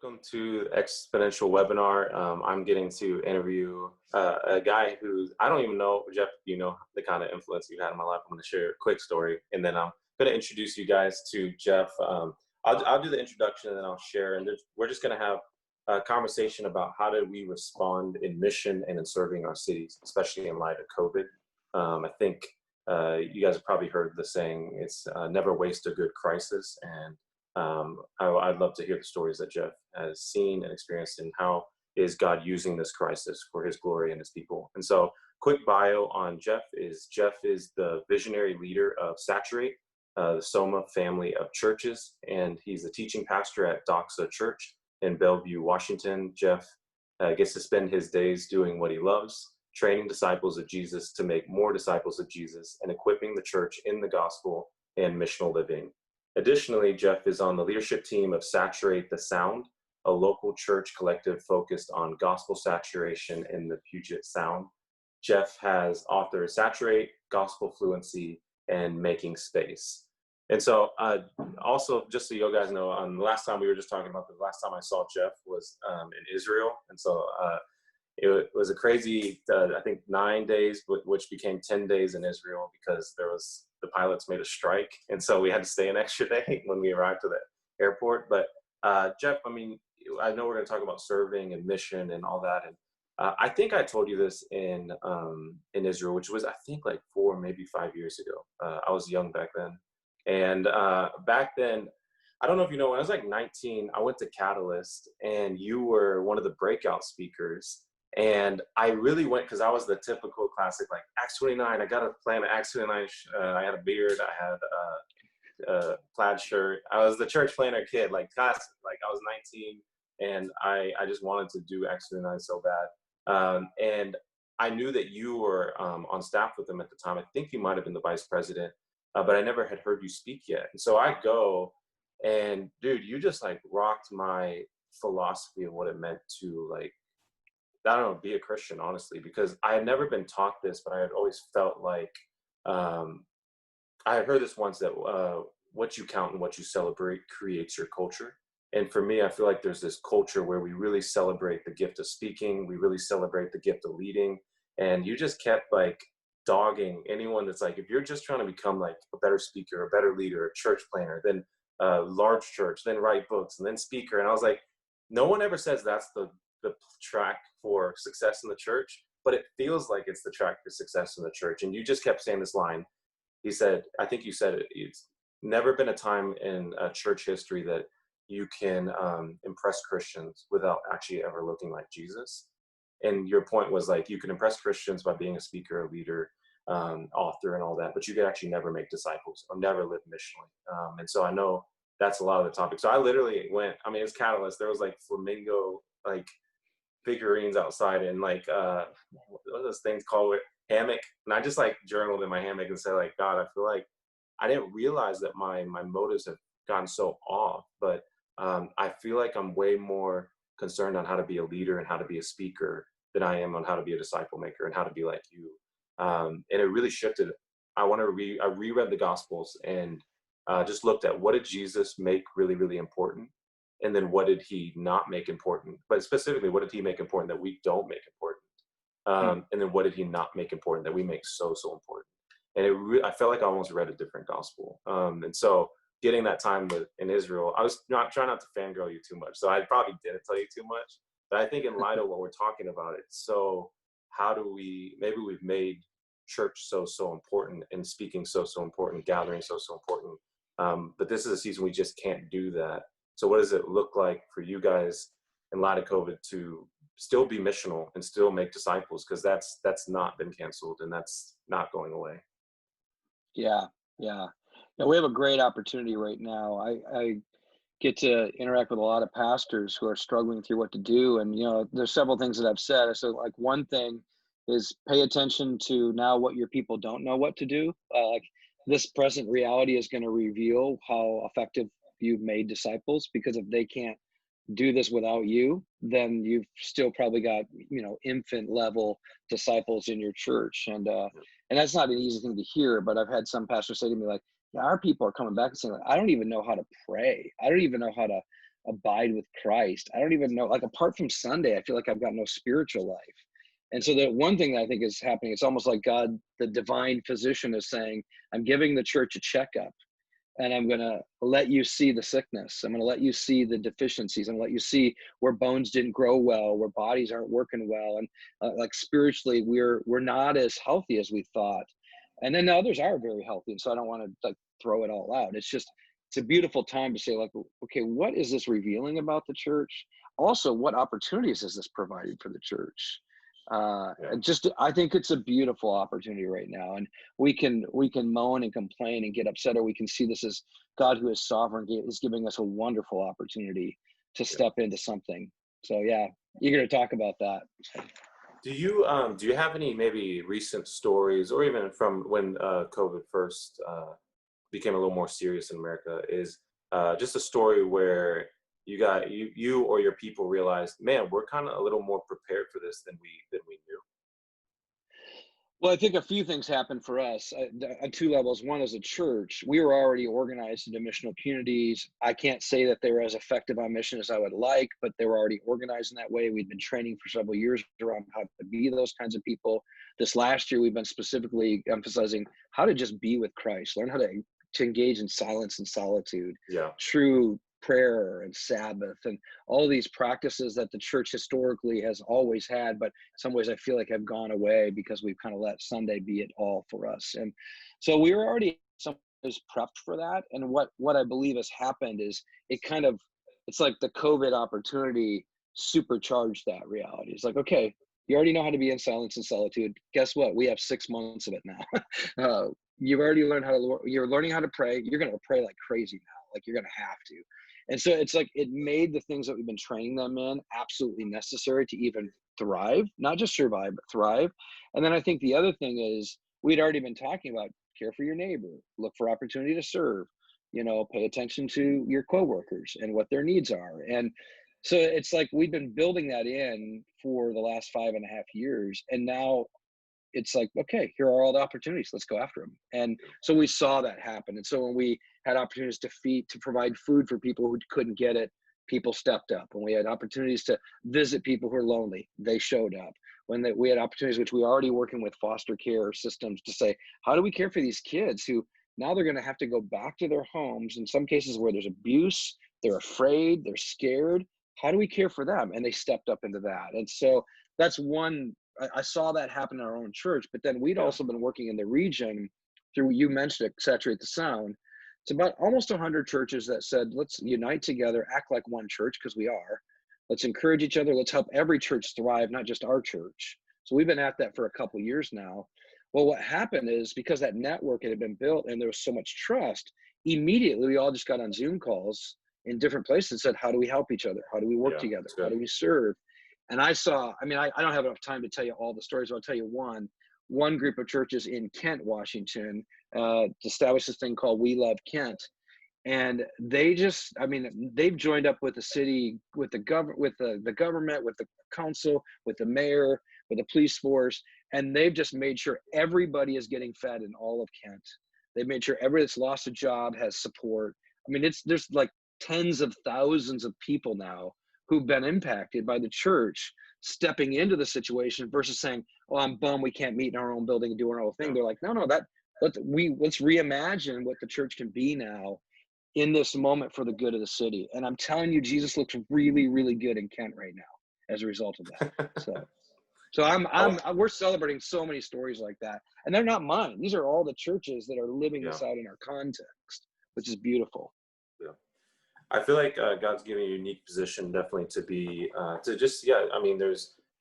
Welcome to the Exponential webinar. I'm getting to interview a guy who I don't even know, Jeff, you know, the kind of influence you've had in my life. I'm going to share a quick story, and then I'm going to introduce you guys to Jeff. I'll do the introduction, and then I'll share, and we're just going to have a conversation about how do we respond in mission and in serving our cities, especially in light of COVID. I think you guys have probably heard the saying, it's never waste a good crisis, and I'd love to hear the stories that Jeff has seen and experienced, and how is God using this crisis for his glory and his people. And so, quick bio on Jeff is the visionary leader of Saturate, the Soma family of churches, and he's a teaching pastor at Doxa Church in Bellevue, Washington. Jeff gets to spend his days doing what he loves, training disciples of Jesus to make more disciples of Jesus, and equipping the church in the gospel and missional living. Additionally, Jeff is on the leadership team of Saturate the Sound, a local church collective focused on gospel saturation in the Puget Sound. Jeff has authored Saturate, Gospel Fluency, and Making Space. And so also, just so you guys know, the last time we were just talking about, the last time I saw Jeff was in Israel. And so it was a crazy, I think 9 days, which became 10 days in Israel, because the pilots made a strike. And so we had to stay an extra day when we arrived to the airport. But Jeff, I mean, I know we're going to talk about serving and mission and all that. And I think I told you this in Israel, which was, I think, like 4, maybe 5 years ago. I was young back then. And back then, I don't know if you know, when I was like 19, I went to Catalyst, and you were one of the breakout speakers. And I really went because I was the typical classic, like Acts 29. I got a plan of Acts 29. I had a beard. I had a plaid shirt. I was the church planner kid, like classic. Like I was 19, and I just wanted to do Acts 29 so bad. And I knew that you were on staff with them at the time. I think you might have been the vice president, but I never had heard you speak yet. And so I go, and dude, you just like rocked my philosophy of what it meant to, like, I don't know, be a Christian, honestly, because I had never been taught this, but I had always felt like, I had heard this once, that what you count and what you celebrate creates your culture. And for me, I feel like there's this culture where we really celebrate the gift of speaking. We really celebrate the gift of leading. And you just kept like dogging anyone that's like, if you're just trying to become like a better speaker, a better leader, a church planner, then large church, then write books, and then speaker. And I was like, no one ever says that's the track for success in the church, but it feels like it's the track for success in the church. And you just kept saying this line. He said, I think you said it, it's never been a time in church history that you can impress Christians without actually ever looking like Jesus. And your point was like, you can impress Christians by being a speaker, a leader, author, and all that, but you could actually never make disciples or never live missionally. And so I know that's a lot of the topic. So I literally went, I mean, it's Catalyst. There was like flamingo, like figurines outside, and like what are those things called, hammock, and I just like journaled in my hammock and said, like, God, I feel like I didn't realize that my motives have gotten so off, but I feel like I'm way more concerned on how to be a leader and how to be a speaker than I am on how to be a disciple maker and how to be like you. And it really shifted. I reread the Gospels and just looked at, what did Jesus make really, really important? And then what did he not make important? But specifically, what did he make important that we don't make important? And then what did he not make important that we make so important? And I felt like I almost read a different gospel. And so getting that time in Israel, I was trying not to fangirl you too much. So I probably didn't tell you too much. But I think in light of what we're talking about, so how do maybe we've made church so important, and speaking so important, gathering so important. But this is a season we just can't do that. So what does it look like for you guys in light of COVID to still be missional and still make disciples? Because that's not been canceled, and that's not going away. Yeah. We have a great opportunity right now. I get to interact with a lot of pastors who are struggling through what to do. And, you know, there's several things that I've said. So like, one thing is pay attention to now what your people don't know what to do. Like, this present reality is going to reveal how effective you've made disciples, because if they can't do this without you, then you've still probably got, you know, infant level disciples in your church. And that's not an easy thing to hear, but I've had some pastors say to me, like, yeah, our people are coming back and saying, like, I don't even know how to pray. I don't even know how to abide with Christ, I don't even know, like apart from Sunday, I feel like I've got no spiritual life. And so the one thing that I think is happening, it's almost like God, the divine physician, is saying, I'm giving the church a checkup, and I'm going to let you see the sickness. I'm going to let you see the deficiencies. I'm going to let you see where bones didn't grow well, where bodies aren't working well. And like spiritually, we're not as healthy as we thought. And then the others are very healthy. And so I don't want to like throw it all out. It's a beautiful time to say like, okay, what is this revealing about the church? Also, what opportunities is this providing for the church? Yeah. I think it's a beautiful opportunity right now, and we can moan and complain and get upset, or we can see this as God, who is sovereign, is giving us a wonderful opportunity to Yeah. step into something. So yeah, eager to talk about that. Do you have any maybe recent stories, or even from when COVID first became a little more serious in America, is just a story where you or your people realized, man, we're kind of a little more prepared for this than we knew. Well, I think a few things happened for us on two levels. One, as a church, we were already organized into missional communities. I can't say that they were as effective on mission as I would like, but they were already organized in that way. We'd been training for several years around how to be those kinds of people. This last year, we've been specifically emphasizing how to just be with Christ, learn how to engage in silence and solitude, Yeah. true prayer and Sabbath, and all these practices that the church historically has always had, but in some ways I feel like have gone away because we've kind of let Sunday be it all for us. And so we were already some ways prepped for that. And what I believe has happened is it's like the COVID opportunity supercharged that reality. It's like, okay, you already know how to be in silence and solitude. Guess what? We have 6 months of it now. You've already learned you're learning how to pray. You're going to pray like crazy now. Like you're going to have to. And so it's like it made the things that we've been training them in absolutely necessary to even thrive, not just survive, but thrive. And then I think the other thing is we'd already been talking about care for your neighbor, look for opportunity to serve, pay attention to your coworkers and what their needs are. And so it's like we've been building that in for the last 5.5 years. And now it's like, okay, here are all the opportunities. Let's go after them. And so we saw that happen. And so when we had opportunities to provide food for people who couldn't get it, people stepped up. When we had opportunities to visit people who are lonely, they showed up. We had opportunities, which we were already working with foster care systems to say, how do we care for these kids who now they're going to have to go back to their homes, in some cases where there's abuse, they're afraid, they're scared. How do we care for them? And they stepped up into that. And so that's one. I saw that happen in our own church, but then we'd also been working in the region through, you mentioned it, Saturate the Sound. It's about almost 100 churches that said, let's unite together, act like one church, because we are. Let's encourage each other. Let's help every church thrive, not just our church. So we've been at that for a couple of years now. Well, what happened is because that network had been built and there was so much trust, immediately we all just got on Zoom calls in different places and said, how do we help each other? How do we work together? How do we serve? And I don't have enough time to tell you all the stories, but I'll tell you one group of churches in Kent, Washington, established this thing called We Love Kent. And they've joined up with the city, with the government, with the council, with the mayor, with the police force. And they've just made sure everybody is getting fed in all of Kent. They've made sure everybody that's lost a job has support. There's like tens of thousands of people now who've been impacted by the church stepping into the situation versus saying, "Oh, I'm bummed we can't meet in our own building and do our own thing." They're like, "No, let's reimagine what the church can be now in this moment for the good of the city." And I'm telling you, Jesus looks really, really good in Kent right now as a result of that. So we're celebrating so many stories like that, and they're not mine. These are all the churches that are living this out in our context, which is beautiful. Yeah. I feel like God's giving you a unique position, definitely, to be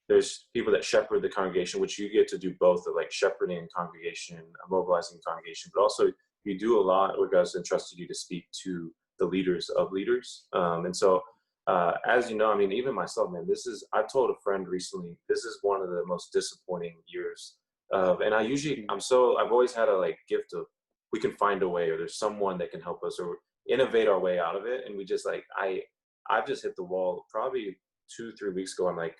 there's people that shepherd the congregation, which you get to do both, of like shepherding congregation, mobilizing congregation, but also you do a lot where God's entrusted you to speak to the leaders of leaders. And so, as you know, even myself, man, I told a friend recently, this is one of the most disappointing years and I've always had a gift of, we can find a way, or there's someone that can help us, or innovate our way out of it. And we just I've just hit the wall probably 2-3 weeks ago. I'm like,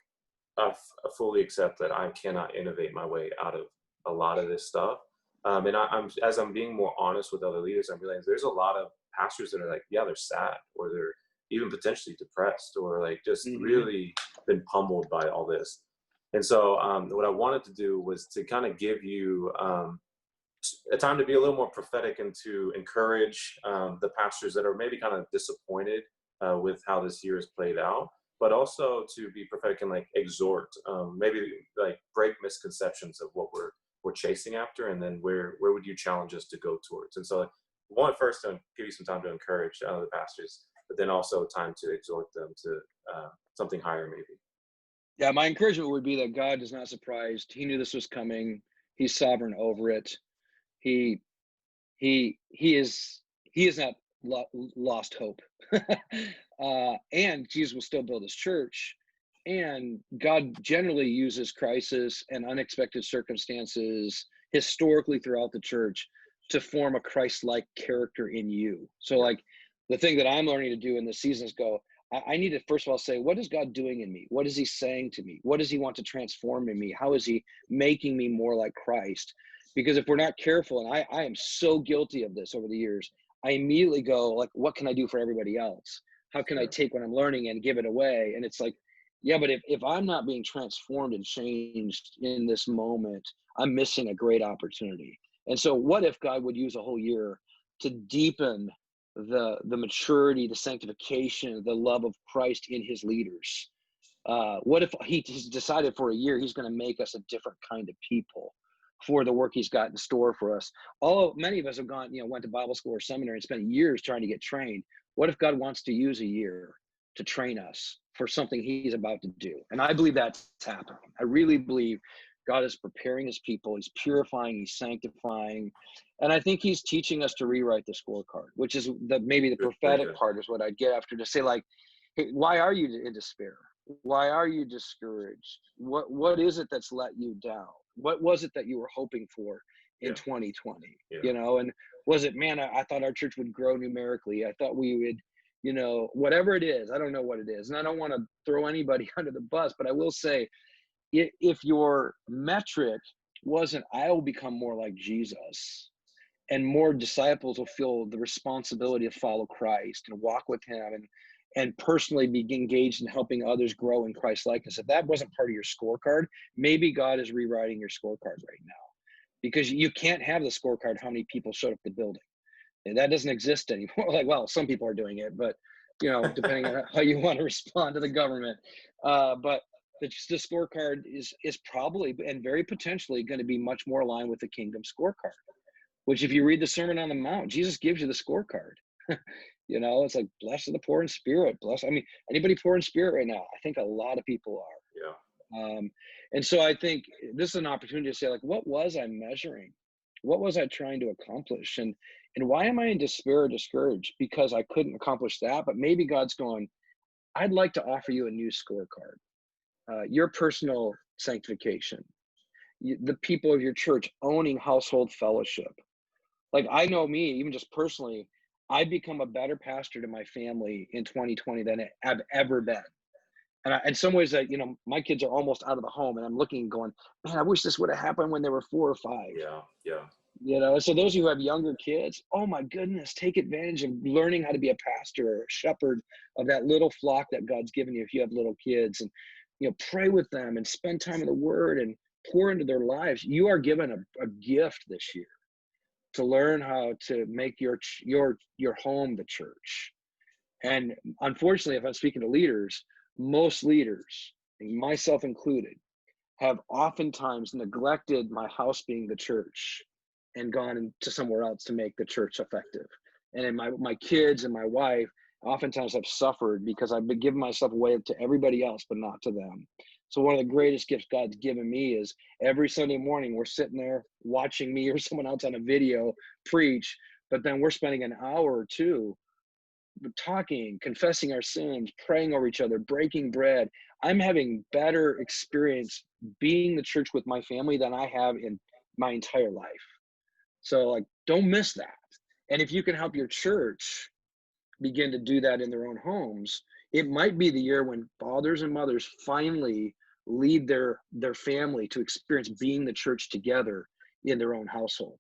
I fully accept that I cannot innovate my way out of a lot of this stuff. And as I'm being more honest with other leaders, I'm realizing there's a lot of pastors that are like, yeah, they're sad, or they're, even potentially depressed or like just Hmm. really been pummeled by all this. And so what I wanted to do was to kind of give you a time to be a little more prophetic and to encourage the pastors that are maybe kind of disappointed with how this year has played out, but also to be prophetic and like exhort, maybe like break misconceptions of what we're chasing after, and then where would you challenge us to go towards? And so, like, one first to give you some time to encourage the pastors, but then also time to exhort them to something higher, maybe. Yeah, my encouragement would be that God is not surprised. He knew this was coming. He's sovereign over it. He he is not lost hope. And Jesus will still build his church. And God generally uses crisis and unexpected circumstances historically throughout the church to form a Christ-like character in you. So, Yeah, like, the thing that I'm learning to do in the seasons go, I need to first of all say, what is God doing in me? What is he saying to me? What does he want to transform in me? How is he making me more like Christ? Because if we're not careful, and I am so guilty of this over the years, I immediately go, like, what can I do for everybody else? How can I sure. take what I'm learning and give it away? And it's like, yeah, but if I'm not being transformed and changed in this moment, I'm missing a great opportunity. And so what if God would use a whole year to deepen the maturity, the sanctification, the love of Christ in his leaders? What if he's decided for a year he's going to make us a different kind of people for the work he's got in store for us? Many of us have gone, went to Bible school or seminary and spent years trying to get trained. What if God wants to use a year to train us for something he's about to do? And I believe that's happening. I really believe God is preparing his people. He's purifying, he's sanctifying. And I think he's teaching us to rewrite the scorecard, which is maybe the Good, very prophetic good. part is what I'd get after, to say, like, hey, why are you in despair? Why are you discouraged? What is it that's let you down? What was it that you were hoping for in Yeah, 2020? yeah, And was it, man, I thought our church would grow numerically. I thought we would, whatever it is, I don't know what it is. And I don't want to throw anybody under the bus, but I will say, if your metric wasn't, I will become more like Jesus, and more disciples will feel the responsibility to follow Christ and walk with him, and personally be engaged in helping others grow in Christ likeness. If that wasn't part of your scorecard, maybe God is rewriting your scorecard right now, because you can't have the scorecard how many people showed up at the building. And that doesn't exist anymore. Like, well, some people are doing it, but depending on how you want to respond to the government. But the scorecard is probably and very potentially going to be much more aligned with the kingdom scorecard, which, if you read the Sermon on the Mount, Jesus gives you the scorecard. It's like, blessed are the poor in spirit. Blessed. I mean, anybody poor in spirit right now? I think a lot of people yeah, are. And so I think this is an opportunity to say, like, what was I measuring? What was I trying to accomplish? And why am I in despair or discouraged? Because I couldn't accomplish that. But maybe God's going, I'd like to offer you a new scorecard. Your personal sanctification, the people of your church owning household fellowship. Like, I know me, even just personally, I've become a better pastor to my family in 2020 than I've ever been. And in some ways, that my kids are almost out of the home, and I'm looking and going, man, I wish this would have happened when they were 4 or 5. yeah, yeah, So those of you who have younger kids, oh my goodness, take advantage of learning how to be a pastor or a shepherd of that little flock that God's given you if you have little kids, and pray with them and spend time in the Word and pour into their lives. You are given a gift this year to learn how to make your home the church. And unfortunately, if I'm speaking to leaders, most leaders, myself included, have oftentimes neglected my house being the church and gone into somewhere else to make the church effective. And in my kids and my wife oftentimes have suffered because I've been giving myself away to everybody else, but not to them. So one of the greatest gifts God's given me is every Sunday morning we're sitting there watching me or someone else on a video preach, but then we're spending an hour or two talking, confessing our sins, praying over each other, breaking bread. I'm having better experience being the church with my family than I have in my entire life. So, like, don't miss that. And if you can help your church begin to do that in their own homes, it might be the year when fathers and mothers finally lead their family to experience being the church together in their own household,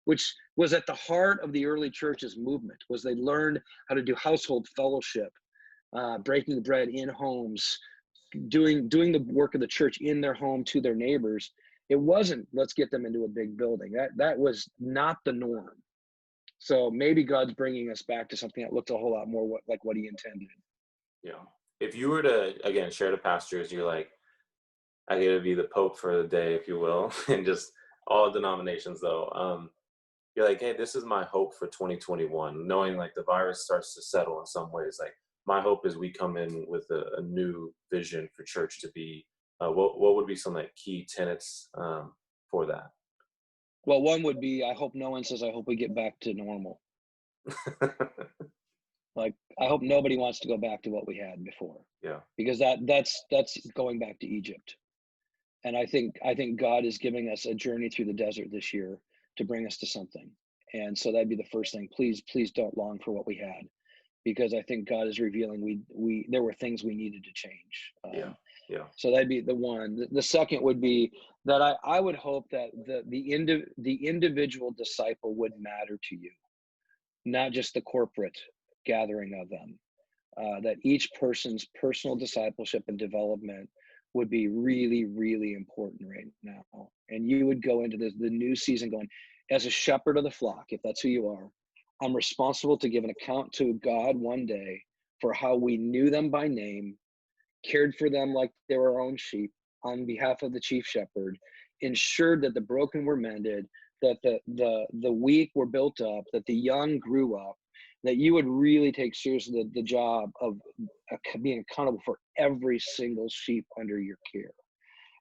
which was at the heart of the early church's movement. Was they learned how to do household fellowship breaking bread in homes, doing the work of the church in their home to their neighbors. It wasn't, let's get them into a big building. That was not the norm. So maybe God's bringing us back to something that looked a whole lot more like what he intended. Yeah. If you were to, again, share to pastors, you're like, I get to be the Pope for the day, if you will, and just all denominations though. You're like, hey, this is my hope for 2021, knowing like the virus starts to settle in some ways. Like my hope is we come in with a new vision for church to be. What would be some like key tenets for that? Well, one would be, I hope no one says, I hope we get back to normal. Like, I hope nobody wants to go back to what we had before, Yeah. because that's going back to Egypt. And I think God is giving us a journey through the desert this year to bring us to something. And so that'd be the first thing. Please don't long for what we had, because I think God is revealing we there were things we needed to change. Yeah. Yeah. So that'd be the one. The second would be that I would hope that the individual disciple would matter to you, not just the corporate gathering of them. That each person's personal discipleship and development would be really, really important right now. And you would go into the new season going, as a shepherd of the flock, if that's who you are, I'm responsible to give an account to God one day for how we knew them by name, cared for them like they were our own sheep on behalf of the chief shepherd, ensured that the broken were mended, that the weak were built up, that the young grew up, that you would really take seriously the job of being accountable for every single sheep under your care.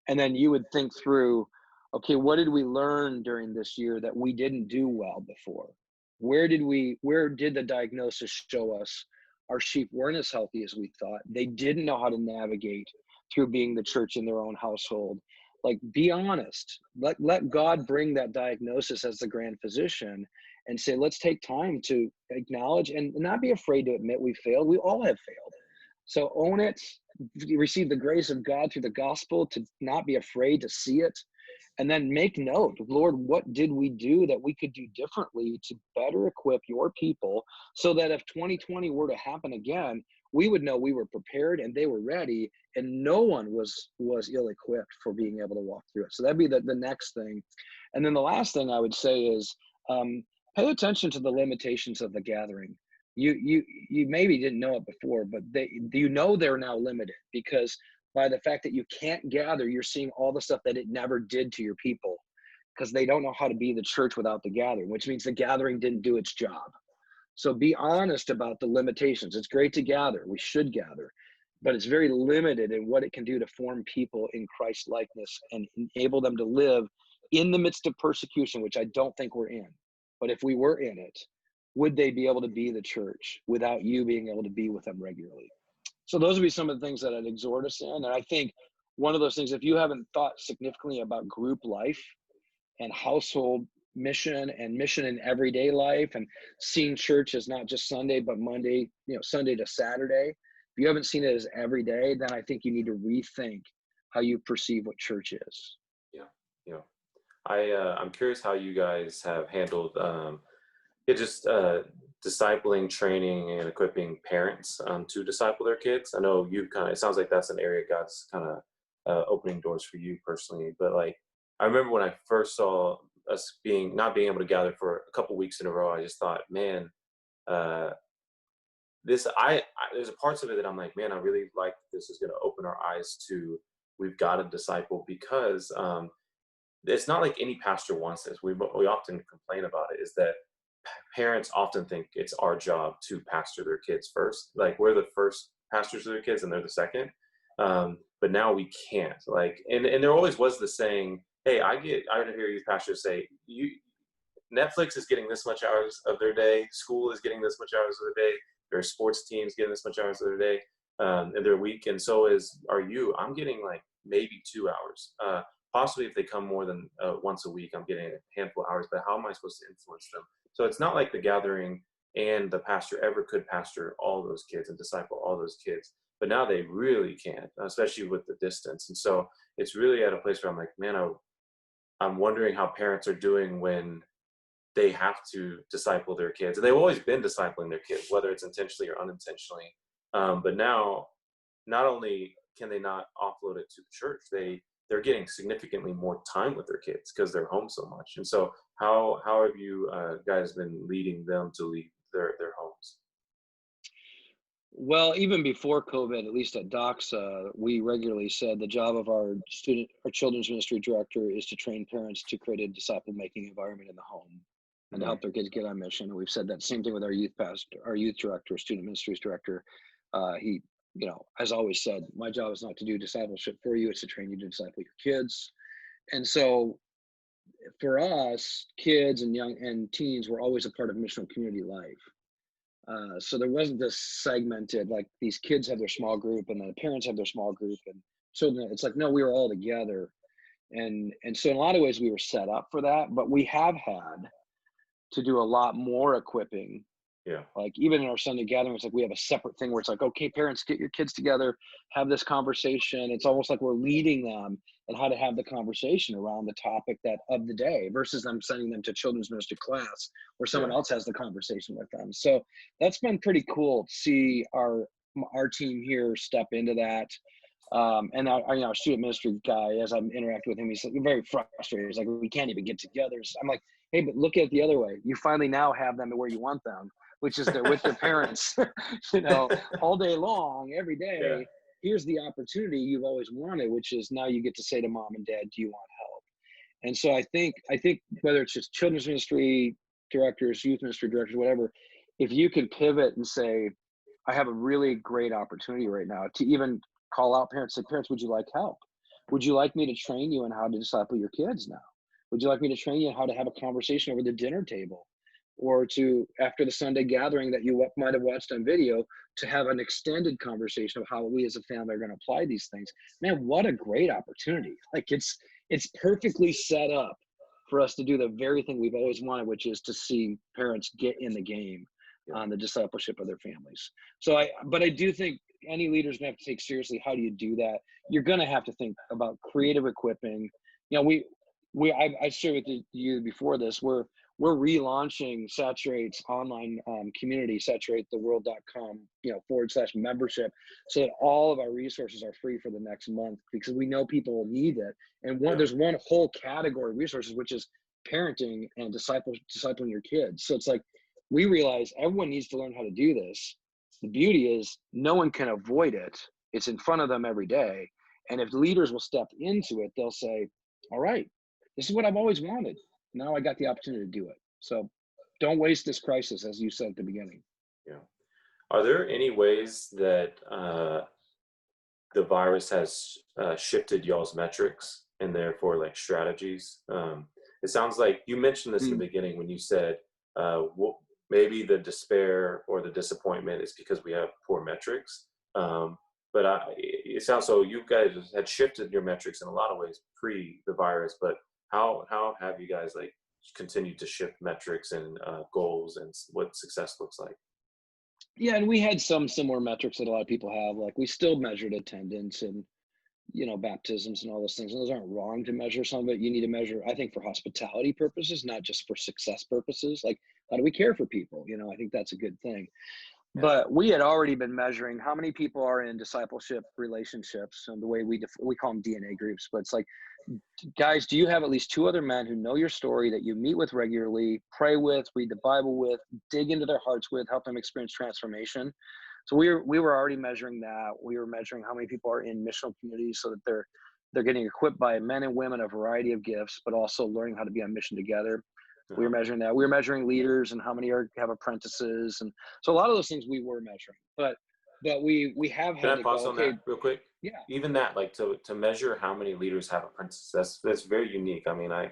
And then you would think through, okay, what did we learn during this year that we didn't do well before? Where did the diagnosis show us our sheep weren't as healthy as we thought? They didn't know how to navigate through being the church in their own household. Like, be honest. Let God bring that diagnosis as the grand physician and say, let's take time to acknowledge and not be afraid to admit we failed. We all have failed. So own it, receive the grace of God through the gospel to not be afraid to see it, and then make note, Lord, what did we do that we could do differently to better equip your people, so that if 2020 were to happen again, we would know we were prepared and they were ready, and no one was ill-equipped for being able to walk through it. So that'd be the next thing. And then the last thing I would say is, pay attention to the limitations of the gathering. You maybe didn't know it before, but they're now limited, because by the fact that you can't gather, you're seeing all the stuff that it never did to your people, because they don't know how to be the church without the gathering, which means the gathering didn't do its job. So be honest about the limitations. It's great to gather. We should gather, but it's very limited in what it can do to form people in Christ likeness and enable them to live in the midst of persecution, which I don't think we're in. But if we were in it, would they be able to be the church without you being able to be with them regularly? So those would be some of the things that I'd exhort us in. And I think one of those things, if you haven't thought significantly about group life and household mission and mission in everyday life, and seeing church as not just Sunday, but Monday, Sunday to Saturday, if you haven't seen it as every day, then I think you need to rethink how you perceive what church is. Yeah. Yeah. I'm curious how you guys have handled just discipling, training, and equipping parents to disciple their kids. I know it sounds like that's an area God's kind of opening doors for you personally. But like, I remember when I first saw us not being able to gather for a couple weeks in a row, I just thought, man, there's a parts of it that I'm like, man, I really like this is going to open our eyes to, we've got to disciple, because it's not like any pastor wants this. We often complain about it, is that parents often think it's our job to pastor their kids first. Like, we're the first pastors of their kids and they're the second. But now we can't. Like, and there always was the saying, hey, I hear youth pastors say, Netflix is getting this much hours of their day, school is getting this much hours of their day, their sports teams getting this much hours of their day, and their week, and so are you. I'm getting like maybe 2 hours. Possibly if they come more than once a week, I'm getting a handful of hours, but how am I supposed to influence them? So it's not like the gathering and the pastor ever could pastor all those kids and disciple all those kids, but now they really can't, especially with the distance. And so it's really at a place where I'm like, man, I'm wondering how parents are doing when they have to disciple their kids. And they've always been discipling their kids, whether it's intentionally or unintentionally. But now, not only can they not offload it to the church, they're getting significantly more time with their kids because they're home so much. And so, how have you guys been leading them to leave their homes? Well, even before COVID, at least at Doxa, we regularly said the job of our children's ministry director is to train parents to create a disciple making environment in the home and to Hmm. help their kids get on mission. And we've said that same thing with our youth pastor, our youth director, student ministries director. He, has always said, my job is not to do discipleship for you, it's to train you to disciple your kids. And so for us, kids and young and teens were always a part of missional community life. So there wasn't this segmented, like these kids have their small group and the parents have their small group. And so it's like, no, we were all together. And so in a lot of ways we were set up for that, but we have had to do a lot more equipping. Yeah, Like even in our Sunday gatherings, like we have a separate thing where it's like, okay, parents, get your kids together, have this conversation. It's almost like we're leading them and how to have the conversation around the topic that of the day versus them sending them to children's ministry class where someone yeah, else has the conversation with them. So that's been pretty cool to see our team here step into that. And our student ministry guy, as I'm interacting with him, he's very frustrated. He's like, we can't even get together. So I'm like, hey, but look at it the other way. You finally now have them where you want them, which is they're with their parents, all day long, every yeah, day. Here's the opportunity you've always wanted, which is now you get to say to mom and dad, do you want help? And so I think whether it's just children's ministry directors, youth ministry directors, whatever, if you can pivot and say, I have a really great opportunity right now to even call out parents, say, parents, would you like help? Would you like me to train you on how to disciple your kids now? Would you like me to train you on how to have a conversation over the dinner table? Or to, after the Sunday gathering that you might have watched on video, to have an extended conversation of how we as a family are going to apply these things. Man, what a great opportunity. Like it's perfectly set up for us to do the very thing we've always wanted, which is to see parents get in the game yeah, on the discipleship of their families. But I do think any leaders gonna have to take seriously, how do you do that? You're gonna have to think about creative equipping. I shared with you before this, we're relaunching Saturate's online community, saturatetheworld.com, / membership, so that all of our resources are free for the next month because we know people will need it. And yeah, there's one whole category of resources, which is parenting and discipling your kids. So it's like, we realize everyone needs to learn how to do this. The beauty is no one can avoid it. It's in front of them every day. And if leaders will step into it, they'll say, all right, this is what I've always wanted. Now I got the opportunity to do it. So don't waste this crisis, as you said at the beginning. yeah. Are there any ways that the virus has shifted y'all's metrics and therefore like strategies? It sounds like you mentioned this in Mm. the beginning when you said maybe the despair or the disappointment is because we have poor metrics. But it sounds so you guys had shifted your metrics in a lot of ways pre the virus. But how have you guys like continued to shift metrics and goals and what success looks like? Yeah, and we had some similar metrics that a lot of people have. Like we still measured attendance and baptisms and all those things. And those aren't wrong to measure. Some of it you need to measure, I think, for hospitality purposes, not just for success purposes. Like, how do we care for people? I think that's a good thing. Yeah, But we had already been measuring how many people are in discipleship relationships, and the way we call them DNA groups. But it's like, guys, do you have at least two other men who know your story that you meet with regularly, pray with, read the Bible with, dig into their hearts with, help them experience transformation? So we were already measuring that. We were measuring how many people are in missional communities so that they're getting equipped by men and women, a variety of gifts, but also learning how to be on mission together. We were uh-huh. measuring that. We were measuring leaders and how many have apprentices, and so a lot of those things we were measuring. But we have Can had I to pause go, on okay, that real quick? yeah, Even that, like to measure how many leaders have apprentices, that's very unique. I mean, I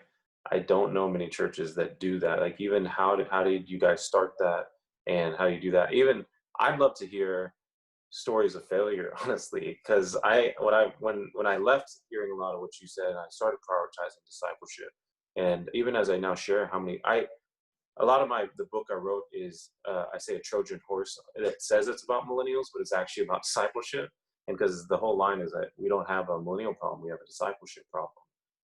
don't know many churches that do that. Like even how did you guys start that and how you do that? Even I'd love to hear stories of failure, honestly, because when I left hearing a lot of what you said, I started prioritizing discipleship. And even as I now share how many I a lot of the book I wrote is I say a Trojan horse that says it's about millennials, but it's actually about discipleship. And because the whole line is that we don't have a millennial problem, we have a discipleship problem.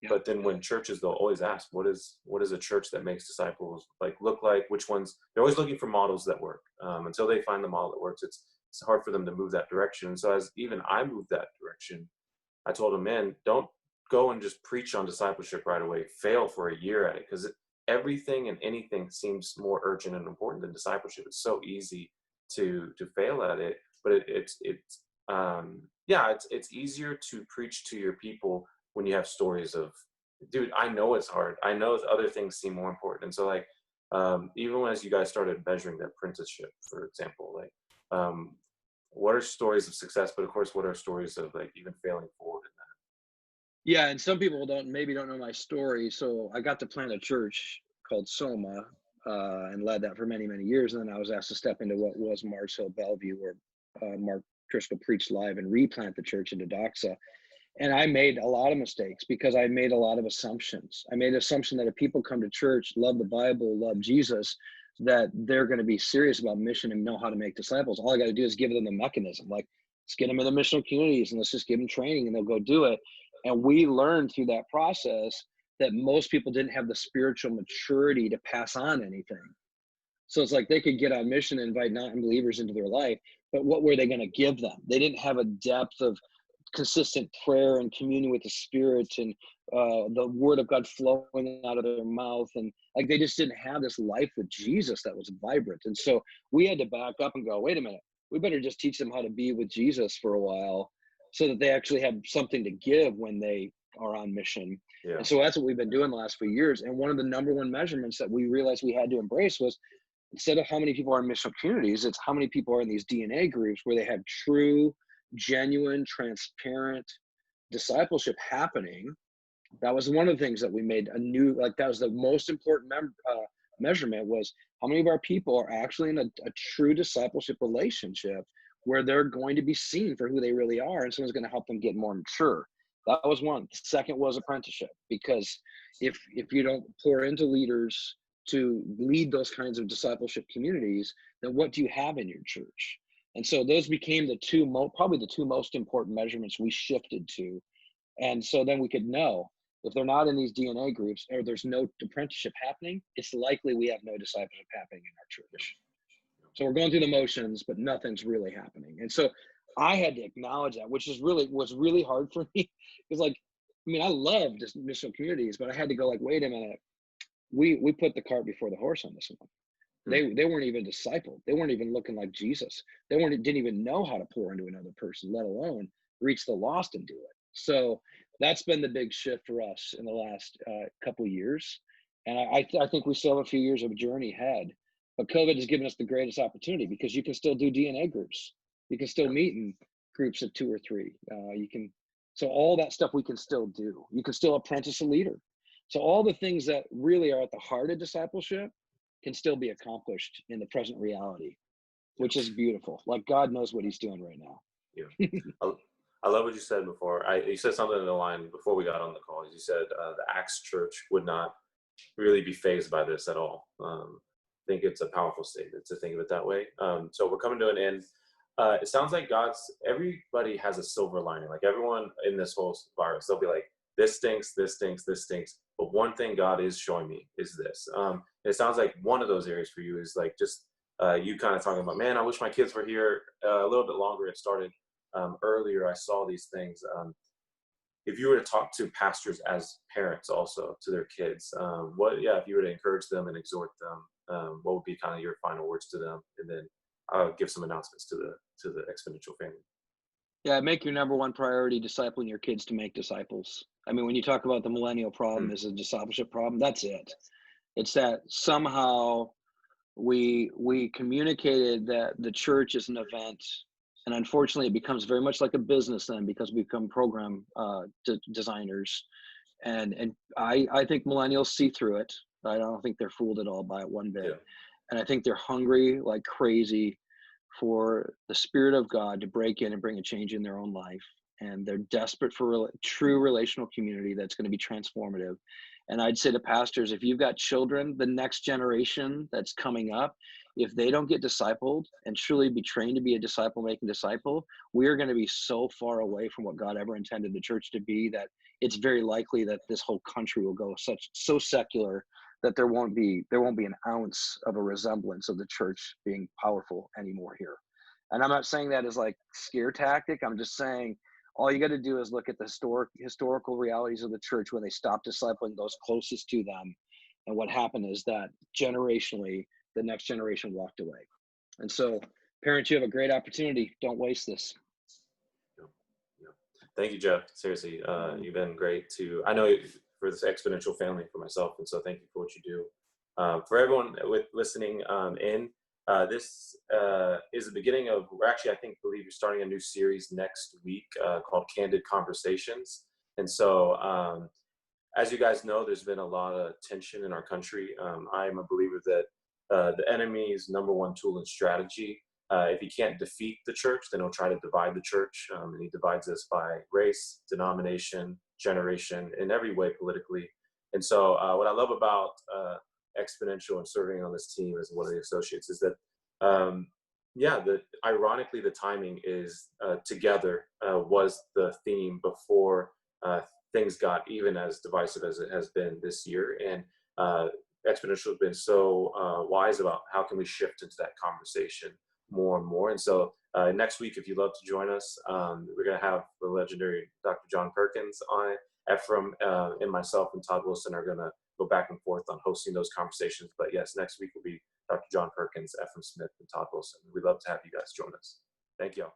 yeah, But then when churches, they'll always ask, what is a church that makes disciples like look like? Which ones? They're always looking for models that work. Until they find the model that works, it's it's hard for them to move that direction. So as even I moved that direction, I told them, man, don't go and just preach on discipleship right away. Fail for a year at it, because everything and anything seems more urgent and important than discipleship. It's so easy to fail at it, but it's easier to preach to your people when you have stories of, dude, I know it's hard. I know other things seem more important. And so like, even as you guys started measuring that apprenticeship, for example, like, what are stories of success, but of course, what are stories of like even failing forward in Yeah, and some people maybe don't know my story. So I got to plant a church called Soma, and led that for many, many years. And then I was asked to step into what was Mars Hill Bellevue, where Mark Driscoll preached live, and replant the church into Doxa. And I made a lot of mistakes because I made a lot of assumptions. I made an assumption that if people come to church, love the Bible, love Jesus, that they're going to be serious about mission and know how to make disciples. All I got to do is give them the mechanism. Like, let's get them in the missional communities and let's just give them training and they'll go do it. And we learned through that process that most people didn't have the spiritual maturity to pass on anything. So it's like they could get on mission and invite non-believers into their life, but what were they going to give them? They didn't have a depth of consistent prayer and communion with the Spirit, and the Word of God flowing out of their mouth, and like they just didn't have this life with Jesus that was vibrant. And so we had to back up and go, wait a minute, we better just teach them how to be with Jesus for a while, so that they actually have something to give when they are on mission. yeah. And so that's what we've been doing the last few years. And one of the number one measurements that we realized we had to embrace was, instead of how many people are in missional communities, it's how many people are in these DNA groups where they have true, genuine, transparent discipleship happening. That was one of the things that we made a new, like that was the most important measurement, was how many of our people are actually in a true discipleship relationship where they're going to be seen for who they really are, and someone's going to help them get more mature. That was one. The second was apprenticeship, because if you don't pour into leaders to lead those kinds of discipleship communities, then what do you have in your church? And so those became probably the two most important measurements we shifted to. And so then we could know, if they're not in these DNA groups or there's no apprenticeship happening, it's likely we have no discipleship happening in our church. So we're going through the motions, but nothing's really happening. And so I had to acknowledge that, which was really hard for me. Because like, I mean, I love just missional communities, but I had to go like, wait a minute, we put the cart before the horse on this one. They weren't even discipled. They weren't even looking like Jesus. Didn't even know how to pour into another person, let alone reach the lost and do it. So that's been the big shift for us in the last couple of years. And I think we still have a few years of a journey ahead. But COVID has given us the greatest opportunity, because you can still do DNA groups. You can still meet in groups of 2 or 3. So all that stuff we can still do. You can still apprentice a leader. So all the things that really are at the heart of discipleship can still be accomplished in the present reality, which is beautiful. Like, God knows what he's doing right now. Yeah. I love what you said before. You said something in the line before we got on the call. You said the Acts church would not really be fazed by this at all. I think it's a powerful statement to think of it that way. So we're coming to an end. It sounds like everybody has a silver lining. Like, everyone in this whole virus, they'll be like, this stinks, this stinks, this stinks. But one thing God is showing me is this. It sounds like one of those areas for you is like just you kind of talking about, man, I wish my kids were here a little bit longer. It started earlier. I saw these things. If you were to talk to pastors as parents also to their kids, if you were to encourage them and exhort them, what would be kind of your final words to them? And then I'll give some announcements to the exponential family. Yeah, make your number one priority discipling your kids to make disciples. I mean, when you talk about the millennial problem as a discipleship problem, that's it. It's that somehow we communicated that the church is an event, and unfortunately it becomes very much like a business then, because we become program designers, and I think millennials see through it. I don't think they're fooled at all by it one bit. Yeah. And I think they're hungry like crazy for the Spirit of God to break in and bring a change in their own life. And they're desperate for true relational community that's going to be transformative. And I'd say to pastors, if you've got children, the next generation that's coming up, if they don't get discipled and truly be trained to be a disciple-making disciple, we're going to be so far away from what God ever intended the church to be that it's very likely that this whole country will go so secular that there won't be an ounce of a resemblance of the church being powerful anymore here. And I'm not saying that as like scare tactic. I'm just saying all you got to do is look at the historical realities of the church when they stopped discipling those closest to them. And what happened is that generationally, the next generation walked away. And so, parents, you have a great opportunity. Don't waste this. Yeah. Yeah. Thank you, Jeff. Seriously, you've been great I know for this exponential family for myself. And so thank you for what you do. For everyone with listening in, this is the beginning of, we're actually, believe you're starting a new series next week called Candid Conversations. And so, as you guys know, there's been a lot of tension in our country. I'm a believer that the enemy's number one tool and strategy, if he can't defeat the church, then he'll try to divide the church. And he divides us by race, denomination, generation, in every way politically. And so what I love about Exponential and serving on this team as one of the associates is that, ironically, the timing is together was the theme before things got even as divisive as it has been this year. And Exponential has been so wise about how can we shift into that conversation more and more. And so next week, if you'd love to join us, we're going to have the legendary Dr. John Perkins on. Ephraim and myself and Todd Wilson are going to go back and forth on hosting those conversations. But yes, next week will be Dr. John Perkins, Ephraim Smith, and Todd Wilson. We'd love to have you guys join us. Thank you all.